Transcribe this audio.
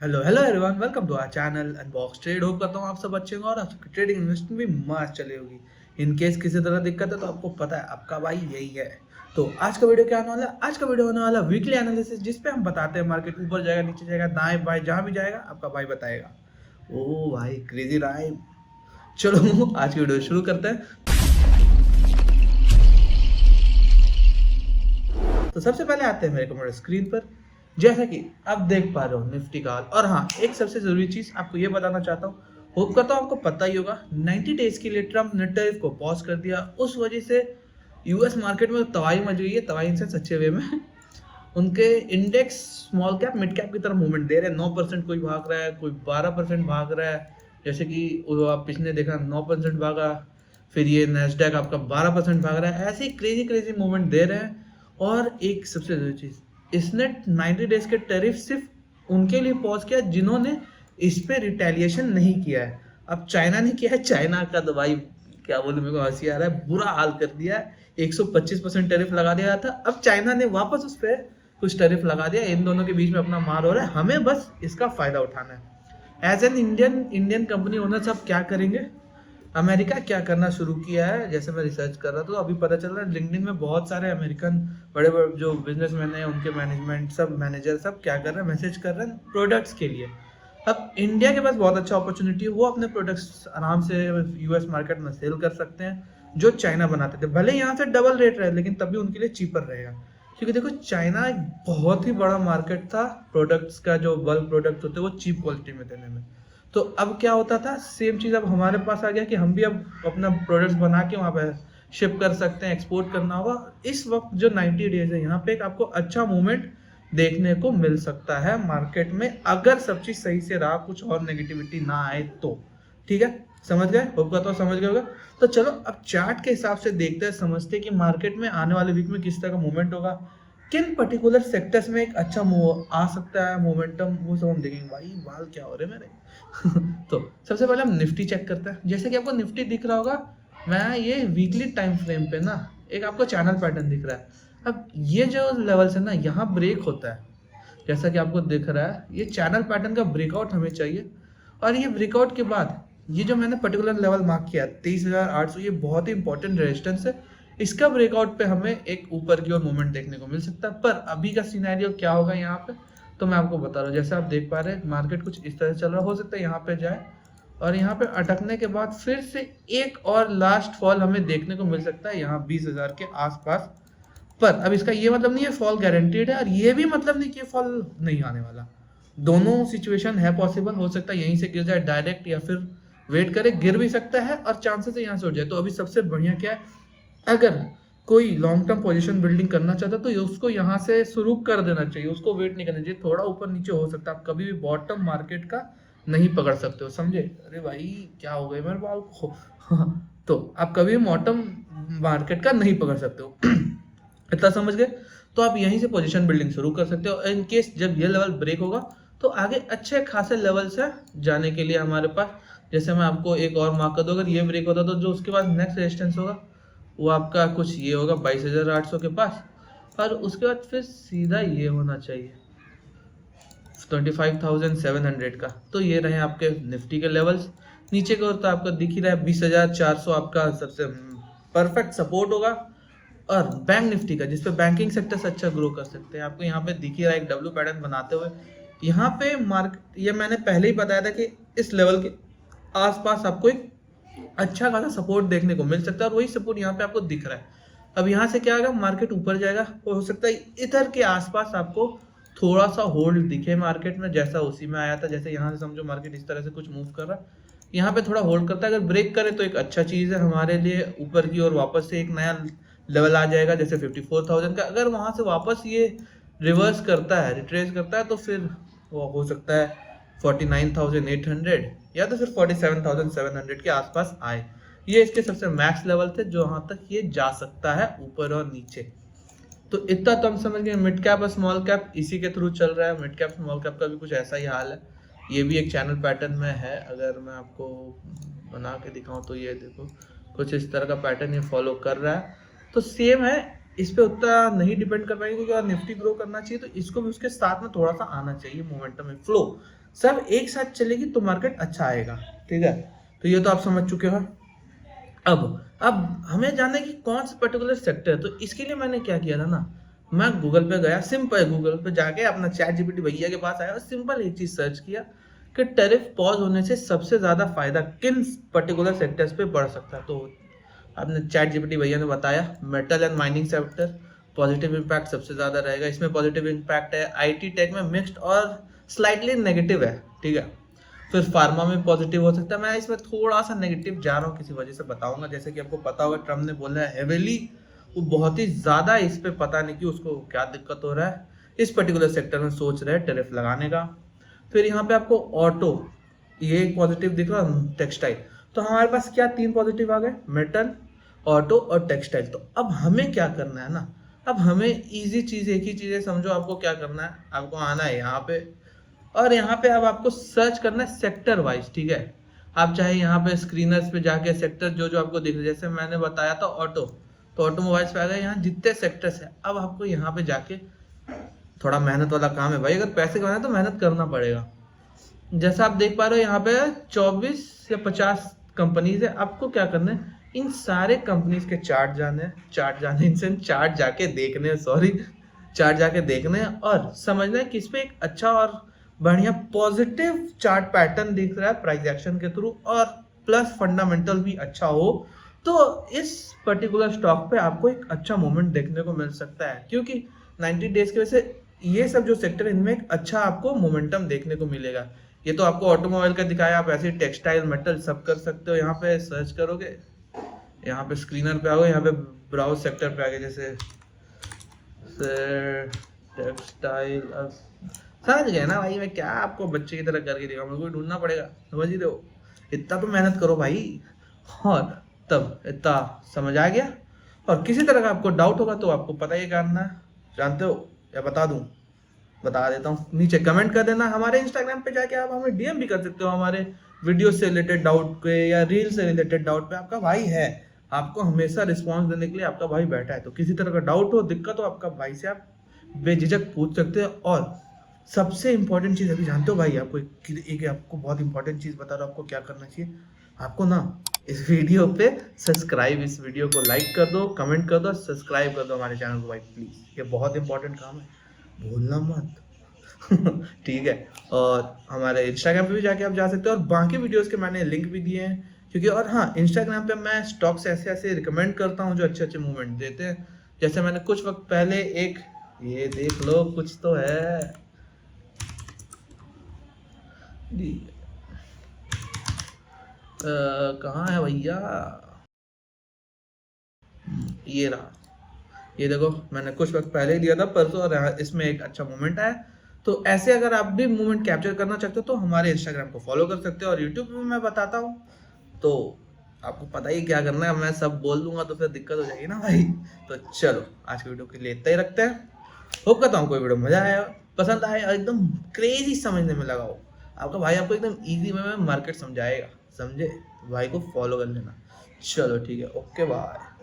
Hello hello everyone, welcome to our channel unbox trade. Hope करता हूँ आप सब अच्छे होंगे और आपकी ट्रेडिंग इन्वेस्टमेंट भी मस्त चली होगी। इन केस किसी तरह दिक्कत है तो आपको पता है आपका भाई यही है। तो आज का वीडियो क्या होने वाला है? आज का वीडियो होने वाला वीकली एनालिसिस, जिस पे हम बताते हैं मार्केट ऊपर जाएगा, नीचे जाएगा, दाएं बाएं, जहाँ भी जाएगा आपका भाई बताएगा। ओ भाई क्रेजी राइम। चलो आज की वीडियो शुरू करते हैं। तो सबसे पहले आते हैं मेरे कंप्यूटर स्क्रीन पर। जैसा कि आप देख पा रहे हो निफ्टी का हाल। और हाँ, एक सबसे जरूरी चीज आपको ये बताना चाहता हूँ, होप करता हूँ आपको पता ही होगा, 90 डेज के लिए ट्रम्प ने टैरिफ को पॉज कर दिया। उस वजह से यूएस मार्केट में तबाही मच गई है। तबाही इनसे सच्चे वे में उनके index small cap mid cap की तरफ मूवमेंट दे रहे हैं। 9% कोई भाग रहा है, कोई 12% भाग रहा है। जैसे कि वो आप पिछले देखा 9% भागा, फिर ये नेस्डैक आपका 12% भाग रहा है। ऐसे ही क्रेजी क्रेजी मूवमेंट दे रहे हैं। और एक सबसे जरूरी चीज, इसने 90 डेज के टैरिफ सिर्फ उनके लिए पॉज किया जिन्होंने इस पे रिटेलिएशन नहीं किया है। अब चाइना ने किया है। चाइना का तो भाई क्या बोलूं, मेरे को हंसी आ रहा है, बुरा हाल कर दिया है। 125% टैरिफ लगा दिया था, अब चाइना ने वापस उस पर कुछ टैरिफ लगा दिया। इन दोनों के बीच में अपना मार हो रहा है, हमें बस इसका फायदा उठाना है। As an Indian company owner सब क्या करेंगे, अमेरिका क्या करना शुरू किया है। जैसे मैं रिसर्च कर रहा था तो अभी पता चल रहा है लिंक्डइन में बहुत सारे अमेरिकन बड़े बड़े जो बिजनेसमैन हैं, उनके मैनेजमेंट सब मैनेजर सब क्या कर रहे हैं, मैसेज कर रहे हैं प्रोडक्ट्स के लिए। अब इंडिया के पास बहुत अच्छा अपॉर्चुनिटी है, वो अपने प्रोडक्ट्स आराम से यूएस मार्केट में सेल कर सकते हैं जो चाइना बनाते थे। भले यहाँ से डबल रेट रहे लेकिन तभी उनके लिए चीपर रहेगा। क्योंकि देखो चाइना एक बहुत ही बड़ा मार्केट था प्रोडक्ट्स का, जो बल्क प्रोडक्ट होते हैं वो चीप क्वालिटी में देने में। तो अब क्या होता था, सेम चीज़ अब हमारे पास आ गया कि हम भी अब अपना प्रोडक्ट्स बना के वहाँ पे शिप कर सकते हैं, एक्सपोर्ट करना होगा। इस वक्त जो 90 डेज है यहाँ पे एक आपको अच्छा मूवमेंट देखने को मिल सकता है मार्केट में, अगर सब चीज़ सही से रहा, कुछ और नेगेटिविटी ना आए तो। ठीक है, समझ गए? होप करता हूँ समझ गए होगा। तो चलो अब चार्ट के हिसाब से देखते हैं, समझते हैं कि मार्केट में आने वाले वीक में किस तरह का मूवमेंट होगा, किन पर्टिकुलर सेक्टर्स में एक अच्छा मूव आ सकता है, मोमेंटम, वो सब हम देखेंगे। भाई बाल क्या हो रहे हैं मेरे तो सबसे पहले हम निफ्टी चेक करते हैं। जैसे कि आपको निफ्टी दिख रहा होगा, मैं ये वीकली टाइम फ्रेम पे ना एक आपको चैनल पैटर्न दिख रहा है। अब ये जो लेवल्स है ना, यहाँ ब्रेक होता है। जैसा कि आपको दिख रहा है, ये चैनल पैटर्न का ब्रेकआउट हमें चाहिए। और ये ब्रेकआउट के बाद ये जो मैंने पर्टिकुलर लेवल मार्क किया 23,800, ये बहुत ही इंपॉर्टेंट रेजिस्टेंस है। इसका ब्रेकआउट पे हमें एक ऊपर की ओर मूवमेंट देखने को मिल सकता है। पर अभी का सिनेरियो क्या होगा यहाँ पे, तो मैं आपको बता रहा हूँ। जैसे आप देख पा रहे हैं मार्केट कुछ इस तरह चल रहा, हो सकता है यहाँ पे जाए और यहाँ पे अटकने के बाद फिर से एक और लास्ट फॉल हमें देखने को मिल सकता है यहाँ 20,000 के आसपास। पर अब इसका ये मतलब नहीं है फॉल गारंटीड है, और ये भी मतलब नहीं कि फॉल नहीं आने वाला। दोनों सिचुएशन है पॉसिबल। हो सकता है यहीं से गिर जाए डायरेक्ट, या फिर वेट करे, गिर भी सकता है और चांसेस है यहाँ से उठ जाए। तो अभी सबसे बढ़िया क्या है, अगर कोई लॉन्ग टर्म पोजीशन बिल्डिंग करना चाहता है तो उसको यहाँ से शुरू कर देना चाहिए, उसको वेट नहीं करना चाहिए। थोड़ा ऊपर नीचे हो सकता है, आप कभी भी बॉटम मार्केट का नहीं पकड़ सकते हो, समझे? अरे भाई क्या हो गए मेरे बाल को तो आप कभी भी बॉटम मार्केट का नहीं पकड़ सकते हो इतना समझ गए? तो आप यहीं से पोजीशन बिल्डिंग शुरू कर सकते हो। इन केस जब ये लेवल ब्रेक होगा तो आगे अच्छे खासे लेवल से जाने के लिए हमारे पास, जैसे मैं आपको एक और मार्क कर दूं, अगर ये ब्रेक होता तो जो उसके बाद नेक्स्ट रेजिस्टेंस होगा वो आपका कुछ ये होगा 22,800 के पास। और उसके बाद फिर सीधा ये होना चाहिए 25,700 का। तो ये रहे आपके निफ्टी के लेवल्स। नीचे की ओर तो आपको दिख ही रहा है 20,400 आपका सबसे परफेक्ट सपोर्ट होगा। और बैंक निफ्टी का, जिसपे बैंकिंग सेक्टर से अच्छा ग्रो कर सकते हैं, आपको यहाँ पे दिख ही रहा है एक डब्ल्यू पैटर्न बनाते हुए। यहाँ पे मार्केट, ये मैंने पहले ही बताया था कि इस लेवल के आसपास आपको एक अच्छा खासा सपोर्ट देखने को मिल सकता है, और वही सपोर्ट यहाँ पे आपको दिख रहा है। अब यहाँ से क्या होगा, मार्केट ऊपर जाएगा, हो सकता है इधर के आसपास आपको थोड़ा सा होल्ड दिखे मार्केट में, जैसा उसी में आया था। जैसे यहाँ से समझो मार्केट इस तरह से कुछ मूव कर रहा है, यहाँ पे थोड़ा होल्ड करता है। अगर ब्रेक करे तो एक अच्छा चीज़ है हमारे लिए, ऊपर की ओर वापस से एक नया लेवल आ जाएगा जैसे 54,000 का। अगर वहाँ से वापस ये रिवर्स करता है, रिट्रेस करता है, तो फिर वो हो सकता है 49,800 या तो फिर 47,700 के आसपास आए। ये इसके सबसे मैक्स लेवल थे जो यहाँ तक ये जा सकता है, ऊपर और नीचे। तो इतना तो हम समझ गए। मिड कैप और स्मॉल कैप इसी के थ्रू चल रहा है। मिड कैप स्मॉल कैप का भी कुछ ऐसा ही हाल है। ये भी एक चैनल पैटर्न में है। अगर मैं आपको बना के दिखाऊं तो ये देखो कुछ इस तरह का पैटर्न ये फॉलो कर रहा है। तो सेम है, इस पे उतना नहीं डिपेंड कर पाएंगे क्योंकि निफ्टी ग्रो करना चाहिए तो इसको भी उसके साथ में थोड़ा सा आना चाहिए मोमेंटम में, फ्लो। सब एक साथ चलेगी तो मार्केट अच्छा आएगा। ठीक है, तो ये तो आप समझ चुके हो। अब हमें जानना है कि कौन सा पर्टिकुलर सेक्टर है। तो इसके लिए मैंने क्या किया था ना, मैं गूगल पे गया, सिंपल गूगल पे जाके अपना चैट जीपीटी भैया के पास आया और सिंपल एक चीज सर्च किया कि टैरिफ पॉज होने से सबसे ज्यादा फायदा किन पर्टिकुलर सेक्टर्स पे पड़ सकता है। तो आपने चैट जीपीटी भैया ने बताया metal and mining sector positive impact सबसे ज्यादा रहेगा। इसमें पॉजिटिव इम्पैक्ट है, आईटी टेक में मिक्स्ड और स्लाइटली नेगेटिव है। ठीक है, फिर फार्मा में पॉजिटिव हो सकता है। मैं इसमें थोड़ा सा नेगेटिव जा रहा हूँ, किसी वजह से बताऊंगा। जैसे कि आपको पता होगा ट्रम्प ने बोला है हेवीली, वो बहुत ही ज्यादा इस पे, पता नहीं कि उसको क्या दिक्कत हो रहा है, इस पर्टिकुलर सेक्टर में सोच रहे हैं टैरिफ लगाने का। फिर यहाँ पे आपको ऑटो, ये एक पॉजिटिव दिख रहा है, टेक्सटाइल। तो हमारे पास क्या तीन पॉजिटिव आ गए, मेटल, ऑटो और टेक्सटाइल। तो अब हमें क्या करना है ना, अब हमें इजी चीज, एक ही चीज है, समझो आपको क्या करना है, आपको आना है यहाँ पे और यहाँ पे अब आपको सर्च करना है सेक्टर वाइज। ठीक है, आप चाहे यहाँ पे स्क्रीनर्स पे जाके सेक्टर जो जो आपको दिख रहे, जैसे मैंने बताया था ऑटो, तो ऑटोमोबाइल्स पे आ गए, यहाँ जितने सेक्टर्स है। अब आपको यहाँ पे जाके, थोड़ा मेहनत वाला काम है भाई, अगर पैसे कमाना है तो मेहनत करना पड़ेगा। जैसा आप देख पा रहे हो यहाँ पे 24 या 50 कंपनीज है। आपको क्या करना है, इन सारे कंपनीज के चार्ट जाने हैं, चार्ट जाने इनसे चार्ट जाके देखने हैं, सॉरी, चार्ट जाके देखने हैं और समझना है किस पे एक अच्छा और बढ़िया पॉजिटिव चार्ट पैटर्न दिख रहा है प्राइस एक्शन के थ्रू और प्लस फंडामेंटल भी अच्छा हो, तो इस पर्टिकुलर स्टॉक पे आपको एक अच्छा मोमेंट देखने को मिल सकता है। क्योंकि 90 डेज की वजह से ये सब जो सेक्टर है इनमें एक अच्छा आपको मोमेंटम देखने को मिलेगा। ये तो आपको ऑटोमोबाइल का दिखाया, आप ऐसे टेक्सटाइल, मेटल सब कर सकते हो। यहाँ पे सर्च करोगे, यहाँ पे स्क्रीनर पे आओगे, यहाँ पे ब्राउज सेक्टर पे आगे, जैसे टेक्सटाइल। समझ गए ना भाई, मैं क्या आपको बच्चे की तरह करके दिखाऊं, मेरे को ढूंढना पड़ेगा, समझ ही दो। इतना तो मेहनत करो भाई। और तब इतना समझ आ गया, और किसी तरह का आपको डाउट होगा तो आपको पता ही करना है, जानते हो या बता दूं, बता देता हूँ, नीचे कमेंट कर देना। हमारे इंस्टाग्राम पे जाके आप हमें डीएम भी कर सकते हो, हमारे वीडियो से रिलेटेड डाउट पे या रील से रिलेटेड डाउट पे। आपका भाई है, आपको हमेशा रिस्पॉन्स देने के लिए आपका भाई बैठा है। तो किसी तरह का डाउट हो, दिक्कत हो, आपका भाई से आप बेझिझक पूछ सकते हो। और सबसे इंपॉर्टेंट चीज़ अभी जानते हो भाई, आपको एक आपको बहुत इंपॉर्टेंट चीज़ बता रहा हूँ, आपको क्या करना चाहिए। आपको ना इस वीडियो पे सब्सक्राइब, इस वीडियो को लाइक कर दो, कमेंट कर दो, सब्सक्राइब कर दो हमारे चैनल को भाई प्लीज़, ये बहुत इंपॉर्टेंट काम है, भूलना मत। ठीक है, और हमारे इंस्टाग्राम पे भी जाके आप जा सकते हो और बाकी वीडियोस के मैंने लिंक भी दिए हैं। क्योंकि और हाँ, इंस्टाग्राम पे मैं स्टॉक्स ऐसे ऐसे रिकमेंड करता हूँ जो अच्छे अच्छे मूवमेंट देते हैं। जैसे मैंने कुछ वक्त पहले एक, ये देख लो, कुछ तो है, कहाँ है भैया, ये रहा, ये देखो, मैंने कुछ वक्त पहले ही दिया था परसों, और इसमें एक अच्छा मूवमेंट आया। तो ऐसे अगर आप भी मूवमेंट कैप्चर करना चाहते हो तो हमारे इंस्टाग्राम को फॉलो कर सकते हो, और यूट्यूब पे मैं बताता हूँ। तो आपको पता ही क्या करना है, मैं सब बोल दूंगा तो फिर दिक्कत हो जाएगी ना भाई। तो चलो आज की वीडियो के लिए इतना ही रखते हैं। होप करता हूँ कोई वीडियो मजा आया, पसंद आया, एकदम क्रेजी समझने में लगा हो। आपका भाई आपको एकदम इजी वे में मार्केट समझाएगा, समझे? भाई को फॉलो कर लेना। चलो ठीक है, ओके बाय।